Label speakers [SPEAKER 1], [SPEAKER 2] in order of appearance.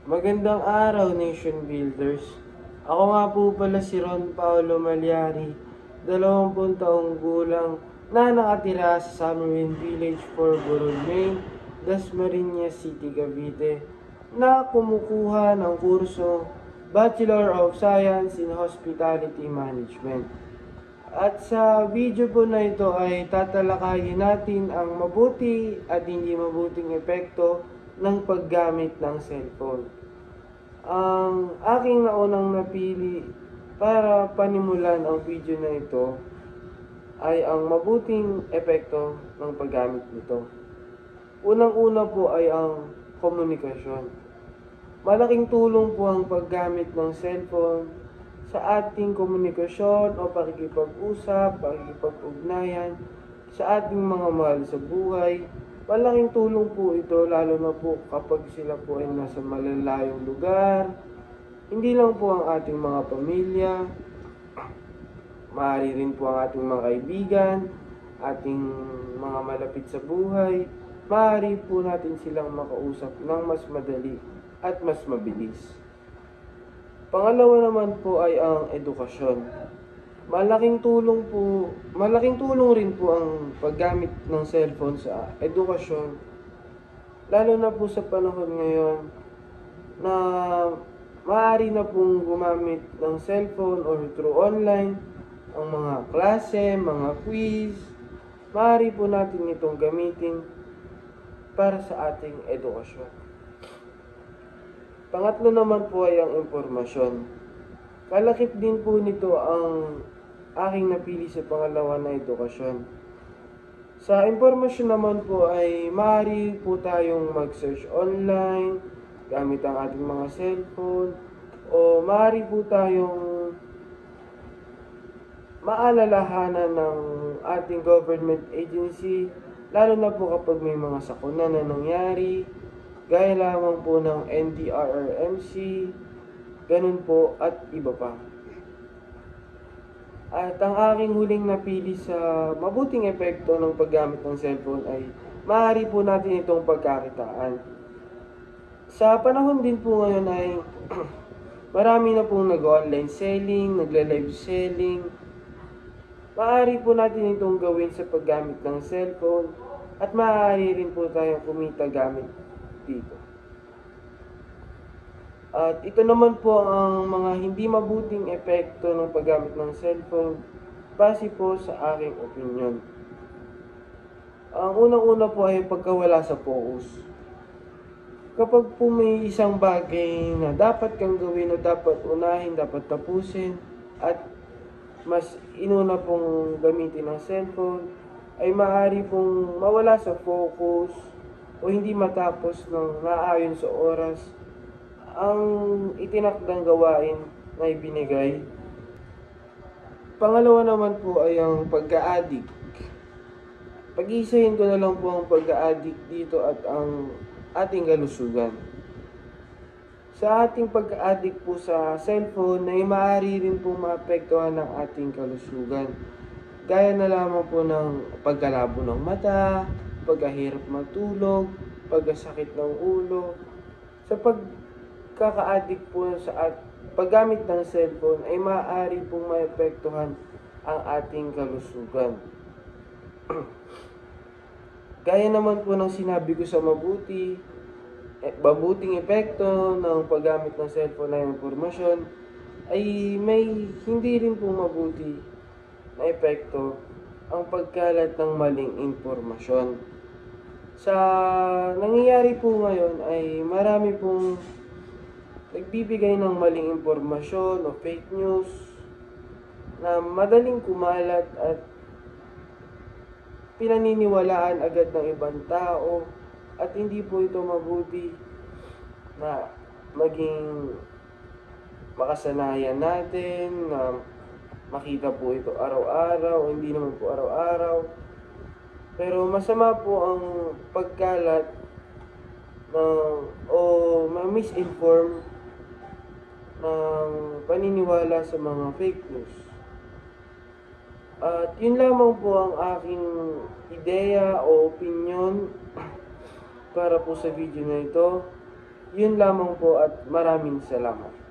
[SPEAKER 1] Magandang araw, Nation Builders. Ako nga po pala si Ron Paolo Malyari, 20 taong gulang na nakatira sa Summerwind Village for Burol, Maine, Dasmariñas City, Cavite, na kumukuha ng kurso Bachelor of Science in Hospitality Management. At sa video po na ito ay tatalakayin natin ang mabuti at hindi mabuting epekto ng paggamit ng cellphone. Ang aking naunang napili para panimulan ang video na ito ay ang mabuting epekto ng paggamit nito. Unang-una po ay ang komunikasyon. Malaking tulong po ang paggamit ng cellphone sa ating komunikasyon o pakikipag-usap, pakikipag-ugnayan sa ating mga mahal sa buhay. Malaking tulong po ito lalo na po kapag sila po ay nasa malalayong lugar. Hindi lang po ang ating mga pamilya, maaari rin po ang ating mga kaibigan, ating mga malapit sa buhay. Maaari po natin silang makausap ng mas madali at mas mabilis. Pangalawa naman po ay ang edukasyon. Malaking tulong rin po ang paggamit ng cellphone sa edukasyon, lalo na po sa panahon ngayon na maaari na pong gumamit ng cellphone or through online ang mga klase, mga quiz. Maaari po natin itong gamitin para sa ating edukasyon. Pangatlo naman po ay ang impormasyon. Kalakip din po nito ang aking napili sa pangalawa na edukasyon. Sa impormasyon naman po ay maaari po tayong mag-search online gamit ang ating mga cellphone o maaari po tayong maalalahanan ng ating government agency lalo na po kapag may mga sakuna na nangyari gaya lamang po ng NDRRMC, ganun po at iba pa. At ang aking huling napili sa mabuting epekto ng paggamit ng cellphone ay maaari po natin itong pagkakitaan. Sa panahon din po ngayon ay marami na pong nag-online selling, nagle-live selling. Maaari po natin itong gawin sa paggamit ng cellphone at maaari rin po tayong kumita gamit dito. At ito naman po ang mga hindi mabuting epekto ng paggamit ng cellphone base po sa aking opinion. Ang unang-una po ay pagkawala sa focus. Kapag po may isang bagay na dapat kang gawin o dapat unahin, dapat tapusin, at mas inuna pong gamitin ng cellphone, ay maaari pong mawala sa focus o hindi matapos ng naayon sa oras ang itinakdang gawain na ibinigay. Pangalawa naman po ay ang pagka-addict. Pag-iisahin ko na lang po ang pagka-addict dito at ang ating kalusugan. Sa ating pagka-addict po sa cellphone ay maaari rin po maapektuhan ng ating kalusugan. Gaya na lamang po ng pagkalabo ng mata, pagkahirap matulog, pagkasakit ng ulo. Sa pagkaka-addict po sa paggamit ng cellphone ay maaari pong maapektuhan ang ating kalusugan. Gaya naman po ng sinabi ko sa mabuting epekto ng paggamit ng cellphone na impormasyon, ay may hindi rin po mabuti na epekto ang pagkalat ng maling impormasyon. Sa nangyayari po ngayon ay marami pong nagbibigay ng maling impormasyon o fake news na madaling kumalat at pinaniniwalaan agad ng ibang tao at hindi po ito mabuti na maging makasanayan natin na makita po ito araw-araw, hindi naman po araw-araw. Pero masama po ang pagkalat o ma-misinform ng paniniwala sa mga fake news. At yun lamang po ang aking ideya o opinion para po sa video na ito. Yun lamang po at maraming salamat.